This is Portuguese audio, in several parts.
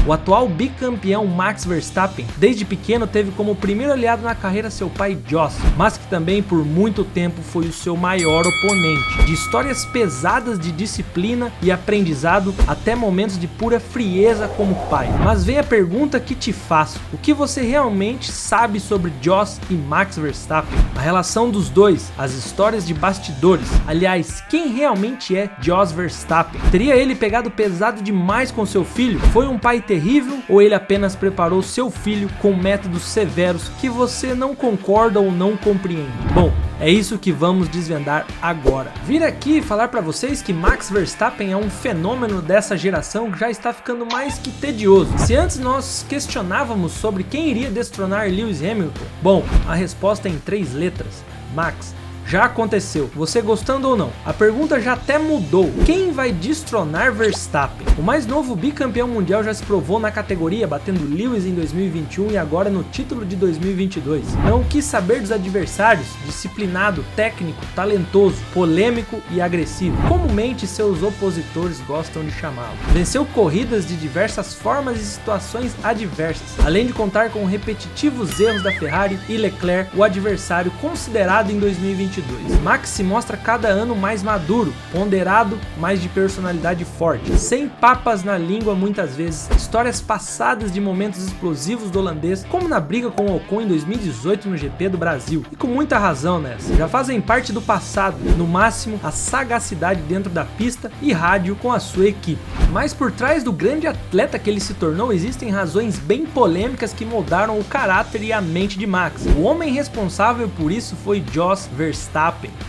O atual bicampeão Max Verstappen, desde pequeno teve como primeiro aliado na carreira seu pai Jos, mas que também por muito tempo foi o seu maior oponente. De histórias pesadas de disciplina e aprendizado até momentos de pura frieza como pai. Mas vem a pergunta que te faço: o que você realmente sabe sobre Jos e Max Verstappen? A relação dos dois, as histórias de bastidores. Aliás, quem realmente é Jos Verstappen? Teria ele pegado pesado demais com seu filho? Foi um pai terrível ou ele apenas preparou seu filho com métodos severos que você não concorda ou não compreende? Bom, é isso que vamos desvendar agora. Vim aqui falar para vocês que Max Verstappen é um fenômeno dessa geração que já está ficando mais que tedioso. Se antes nós questionávamos sobre quem iria destronar Lewis Hamilton, bom, a resposta é em 3 letras: Max. Já aconteceu, você gostando ou não. A pergunta já até mudou: quem vai destronar Verstappen? O mais novo bicampeão mundial já se provou na categoria, batendo Lewis em 2021 e agora no título de 2022. Não quis saber dos adversários, disciplinado, técnico, talentoso, polêmico e agressivo, comumente seus opositores gostam de chamá-lo. Venceu corridas de diversas formas e situações adversas, além de contar com repetitivos erros da Ferrari e Leclerc, o adversário considerado em 2022. Max se mostra cada ano mais maduro, ponderado, mas de personalidade forte, sem papas na língua muitas vezes, histórias passadas de momentos explosivos do holandês, como na briga com o Ocon em 2018 no GP do Brasil, e com muita razão nessa, já fazem parte do passado, no máximo a sagacidade dentro da pista e rádio com a sua equipe. Mas por trás do grande atleta que ele se tornou, existem razões bem polêmicas que moldaram o caráter e a mente de Max. O homem responsável por isso foi Jos Verstappen.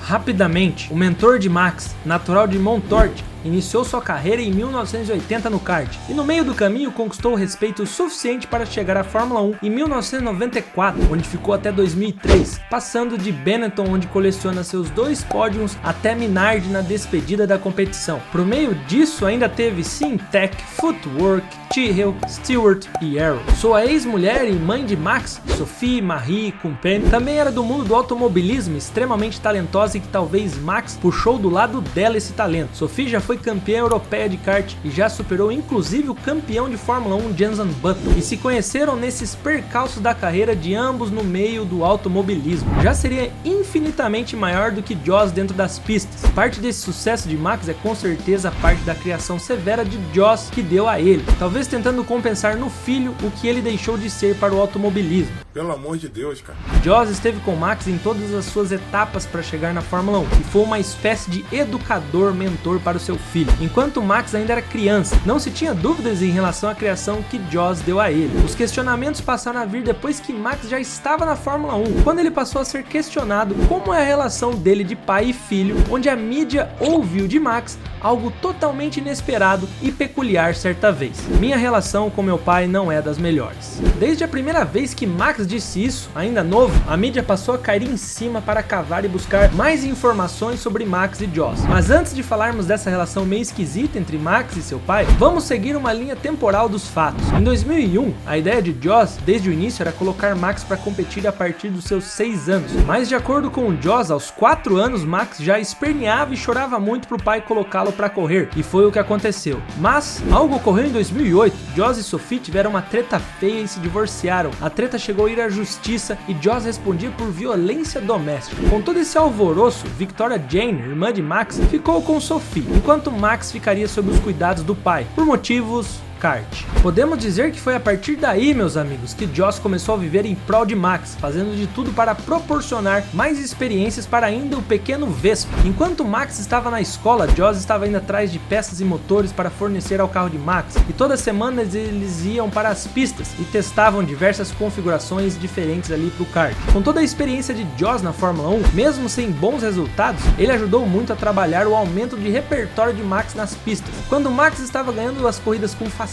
Rapidamente, o mentor de Max, natural de Montorte, iniciou sua carreira em 1980 no kart e no meio do caminho conquistou o respeito suficiente para chegar à Fórmula 1 em 1994, onde ficou até 2003, passando de Benetton, onde coleciona seus 2 pódios, até Minardi na despedida da competição. Por meio disso ainda teve Syntec, Footwork, Tyrrell, Stewart e Arrow. Sua ex-mulher e mãe de Max, Sophie Marie Kumpen, também era do mundo do automobilismo, extremamente talentosa e que talvez Max puxou do lado dela esse talento. Sophie já foi campeã europeia de kart e já superou inclusive o campeão de Fórmula 1 Jenson Button, e se conheceram nesses percalços da carreira de ambos no meio do automobilismo. Já seria infinitamente maior do que Jos dentro das pistas. Parte desse sucesso de Max é com certeza parte da criação severa de Jos que deu a ele, talvez tentando compensar no filho o que ele deixou de ser para o automobilismo. Pelo amor de Deus, cara. Jos esteve com Max em todas as suas etapas para chegar na Fórmula 1 e foi uma espécie de educador, mentor para o seu filho. Enquanto Max ainda era criança, não se tinha dúvidas em relação à criação que Jos deu a ele. Os questionamentos passaram a vir depois que Max já estava na Fórmula 1, quando ele passou a ser questionado como é a relação dele de pai e filho, onde a mídia ouviu de Max algo totalmente inesperado e peculiar certa vez: minha relação com meu pai não é das melhores. Desde a primeira vez que Max disse isso, ainda novo, a mídia passou a cair em cima para cavar e buscar mais informações sobre Max e Jos. Mas antes de falarmos dessa relação meio esquisita entre Max e seu pai, vamos seguir uma linha temporal dos fatos. Em 2001, a ideia de Jos desde o início era colocar Max para competir a partir dos seus 6 anos, mas de acordo com o Jos, aos 4 anos Max já esperneava e chorava muito pro pai colocá-lo para correr, e foi o que aconteceu. Mas algo ocorreu em 2008, Jos e Sophie tiveram uma treta feia e se divorciaram. A treta chegou a ir à justiça e Jos respondia por violência doméstica. Com todo esse alvoroço, Victoria Jane, irmã de Max, ficou com Sophie, enquanto Max ficaria sob os cuidados do pai, por motivos kart. Podemos dizer que foi a partir daí, meus amigos, que Jos começou a viver em prol de Max, fazendo de tudo para proporcionar mais experiências para ainda o pequeno Vespa. Enquanto Max estava na escola, Jos estava indo atrás de peças e motores para fornecer ao carro de Max, e todas as semanas eles iam para as pistas e testavam diversas configurações diferentes ali para o kart. Com toda a experiência de Jos na Fórmula 1, mesmo sem bons resultados, ele ajudou muito a trabalhar o aumento de repertório de Max nas pistas. Quando Max estava ganhando as corridas com facilidade,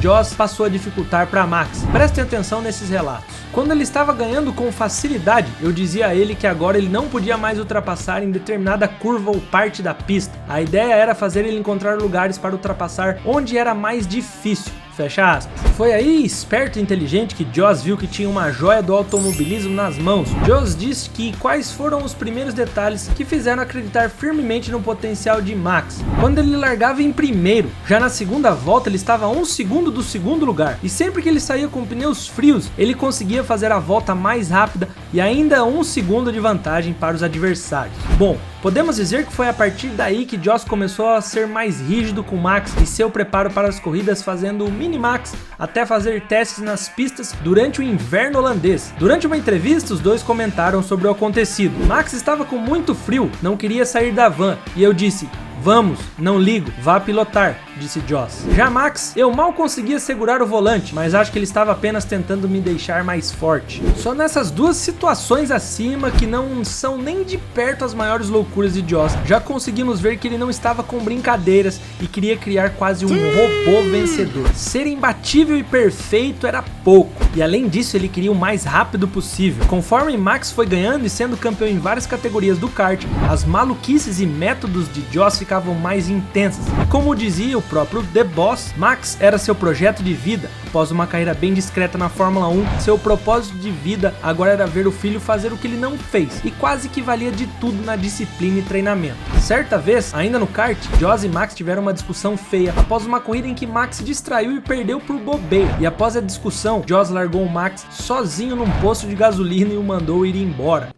Jos passou a dificultar para Max. Prestem atenção nesses relatos. Quando ele estava ganhando com facilidade, eu dizia a ele que agora ele não podia mais ultrapassar em determinada curva ou parte da pista. A ideia era fazer ele encontrar lugares para ultrapassar onde era mais difícil. Fecha aspas. Foi aí, esperto e inteligente, que Joss viu que tinha uma joia do automobilismo nas mãos. Joss disse que quais foram os primeiros detalhes que fizeram acreditar firmemente no potencial de Max. Quando ele largava em primeiro, já na segunda volta ele estava a 1 segundo do segundo lugar, e sempre que ele saía com pneus frios, ele conseguia fazer a volta mais rápida e ainda 1 segundo de vantagem para os adversários. Bom, podemos dizer que foi a partir daí que Joss começou a ser mais rígido com Max e seu preparo para as corridas, fazendo o mini-max até fazer testes nas pistas durante o inverno holandês. Durante uma entrevista, os dois comentaram sobre o acontecido. Max estava com muito frio, não queria sair da van, e eu disse: "Vamos, não ligo, vá pilotar", disse Joss. Já Max, eu mal conseguia segurar o volante, mas acho que ele estava apenas tentando me deixar mais forte. Só nessas duas situações acima, que não são nem de perto as maiores loucuras de Joss, já conseguimos ver que ele não estava com brincadeiras e queria criar quase um robô vencedor. Ser imbatível e perfeito era pouco, e além disso ele queria o mais rápido possível. Conforme Max foi ganhando e sendo campeão em várias categorias do kart, as maluquices e métodos de Joss ficavam mais intensas. Como dizia o próprio The Boss, Max era seu projeto de vida. Após uma carreira bem discreta na Fórmula 1, seu propósito de vida agora era ver o filho fazer o que ele não fez, e quase que valia de tudo na disciplina e treinamento. Certa vez, ainda no kart, Joss e Max tiveram uma discussão feia após uma corrida em que Max se distraiu e perdeu por bobeira. E após a discussão, Joss largou o Max sozinho num posto de gasolina e o mandou ir embora.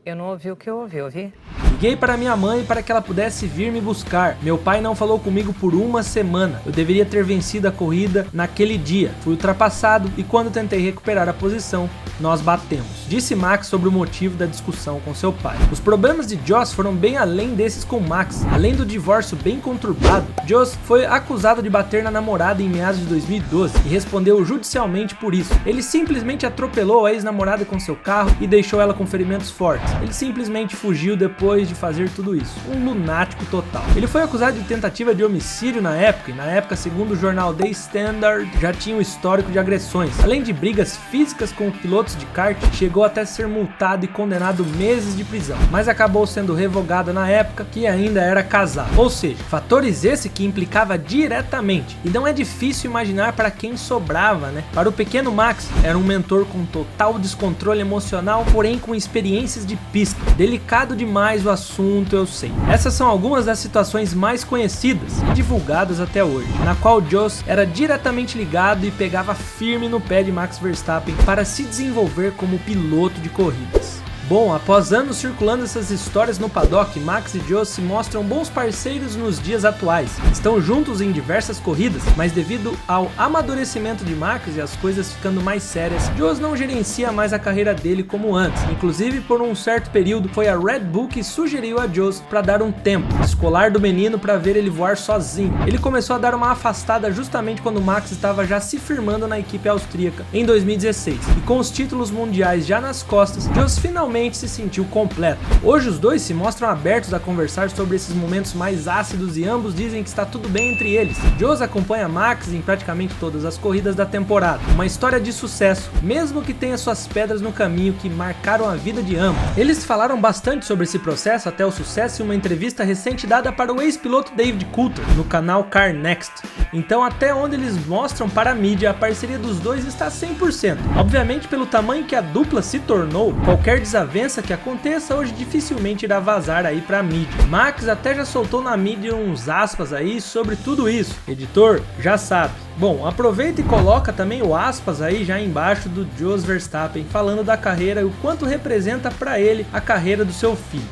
Eu não ouvi o que eu ouvi? Liguei para minha mãe para que ela pudesse vir me buscar. Meu pai não falou comigo por uma semana. Eu deveria ter vencido a corrida naquele dia. Fui ultrapassado e quando tentei recuperar a posição, nós batemos. Disse Max sobre o motivo da discussão com seu pai. Os problemas de Joss foram bem além desses com Max. Além do divórcio bem conturbado, Joss foi acusado de bater na namorada em meados de 2012 e respondeu judicialmente por isso. Ele simplesmente atropelou a ex-namorada com seu carro e deixou ela com ferimentos fortes. Ele simplesmente fugiu depois de fazer tudo isso. Um lunático total. Ele foi acusado de tentativa de homicídio na época, e na época, segundo o jornal The Standard, já tinha um histórico de agressões. Além de brigas físicas com pilotos de kart, chegou até ser multado e condenado meses de prisão, mas acabou sendo revogado na época que ainda era casado. Ou seja, fatores esse que implicava diretamente, e não é difícil imaginar para quem sobrava, né? Para o pequeno Max, era um mentor com total descontrole emocional, porém com experiências de pista. Delicado demais o assunto, eu sei. Essas são algumas das situações mais conhecidas e divulgadas até hoje, na qual Joss era diretamente ligado e pegava firme no pé de Max Verstappen para se desenvolver como piloto de corridas. Bom, após anos circulando essas histórias no paddock, Max e Joss se mostram bons parceiros nos dias atuais. Estão juntos em diversas corridas, mas devido ao amadurecimento de Max e as coisas ficando mais sérias, Joss não gerencia mais a carreira dele como antes. Inclusive, por um certo período, foi a Red Bull que sugeriu a Joss para dar um tempo escolar do menino para ver ele voar sozinho. Ele começou a dar uma afastada justamente quando Max estava já se firmando na equipe austríaca em 2016. E com os títulos mundiais já nas costas, Joss finalmente se sentiu completo. Hoje os dois se mostram abertos a conversar sobre esses momentos mais ácidos e ambos dizem que está tudo bem entre eles. Joss acompanha Max em praticamente todas as corridas da temporada. Uma história de sucesso, mesmo que tenha suas pedras no caminho que marcaram a vida de ambos. Eles falaram bastante sobre esse processo até o sucesso em uma entrevista recente dada para o ex-piloto David Coulthard no canal Car Next. Então, até onde eles mostram para a mídia, a parceria dos dois está 100%. Obviamente, pelo tamanho que a dupla se tornou, qualquer desavença que aconteça hoje dificilmente irá vazar aí pra mídia. Max até já soltou na mídia uns aspas aí sobre tudo isso. Editor, já sabe. Bom, aproveita e coloca também o aspas aí já embaixo do Joss Verstappen, falando da carreira e o quanto representa pra ele a carreira do seu filho.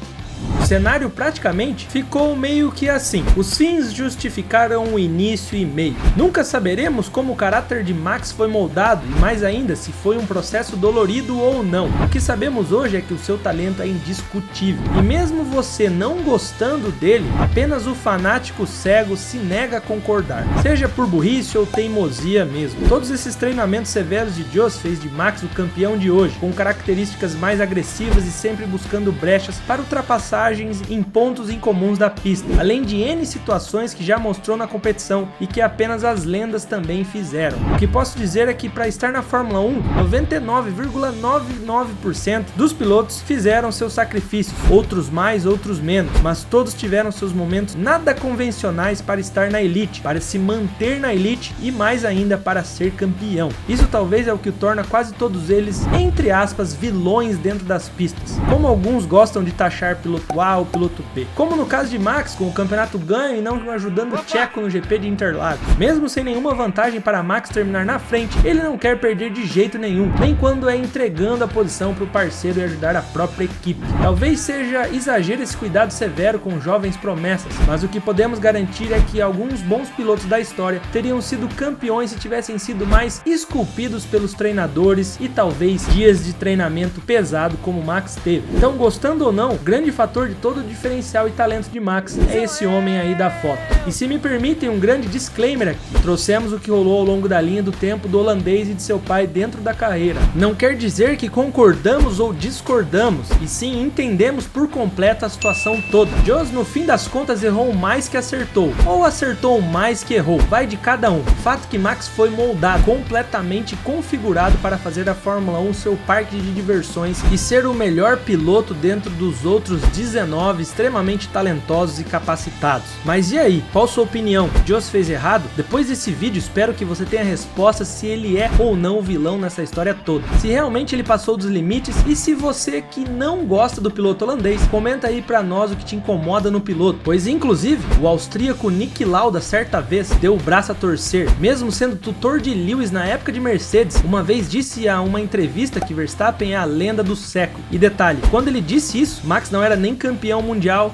O cenário praticamente ficou meio que assim. Os fins justificaram o início e meio. Nunca saberemos como o caráter de Max foi moldado e mais ainda se foi um processo dolorido ou não. O que sabemos hoje é que o seu talento é indiscutível. E mesmo você não gostando dele, apenas o fanático cego se nega a concordar. Seja por burrice ou teimosia mesmo. Todos esses treinamentos severos de Joss fez de Max o campeão de hoje, com características mais agressivas e sempre buscando brechas para ultrapassagem vantagens em pontos incomuns da pista, além de N situações que já mostrou na competição e que apenas as lendas também fizeram. O que posso dizer é que para estar na Fórmula 1, 99,99% dos pilotos fizeram seus sacrifícios, outros mais, outros menos, mas todos tiveram seus momentos nada convencionais para estar na elite, para se manter na elite e mais ainda para ser campeão. Isso talvez é o que torna quase todos eles, entre aspas, vilões dentro das pistas, como alguns gostam de taxar piloto A ou piloto B, como no caso de Max com o campeonato ganho e não ajudando o Checo no GP de Interlagos. Mesmo sem nenhuma vantagem para Max terminar na frente, ele não quer perder de jeito nenhum, nem quando é entregando a posição para o parceiro e ajudar a própria equipe. Talvez seja exagero esse cuidado severo com jovens promessas, mas o que podemos garantir é que alguns bons pilotos da história teriam sido campeões se tivessem sido mais esculpidos pelos treinadores e talvez dias de treinamento pesado como Max teve. Então, gostando ou não, o grande fator de todo o diferencial e talento de Max é esse homem aí da foto. E se me permitem um grande disclaimer aqui, trouxemos o que rolou ao longo da linha do tempo do holandês e de seu pai dentro da carreira. Não quer dizer que concordamos ou discordamos, e sim entendemos por completo a situação toda. Joss no fim das contas errou mais que acertou, ou acertou mais que errou, vai de cada um. O fato que Max foi moldado, completamente configurado para fazer da Fórmula 1 seu parque de diversões e ser o melhor piloto dentro dos outros 19 extremamente talentosos e capacitados. Mas e aí, qual sua opinião? Joss fez errado? Depois desse vídeo espero que você tenha a resposta se ele é ou não o vilão nessa história toda, se realmente ele passou dos limites, e se você que não gosta do piloto holandês, comenta aí pra nós o que te incomoda no piloto, pois inclusive o austríaco Niki Lauda certa vez deu o braço a torcer, mesmo sendo tutor de Lewis na época de Mercedes. Uma vez disse a uma entrevista que Verstappen é a lenda do século, e detalhe, quando ele disse isso, Max não era nem campeão mundial.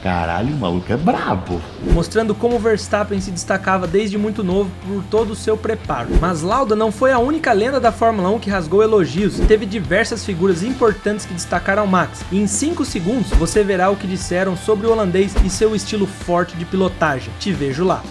Caralho, o maluco é brabo. Mostrando como Verstappen se destacava desde muito novo por todo o seu preparo. Mas Lauda não foi a única lenda da Fórmula 1 que rasgou elogios. Teve diversas figuras importantes que destacaram Max. E em 5 segundos você verá o que disseram sobre o holandês e seu estilo forte de pilotagem. Te vejo lá.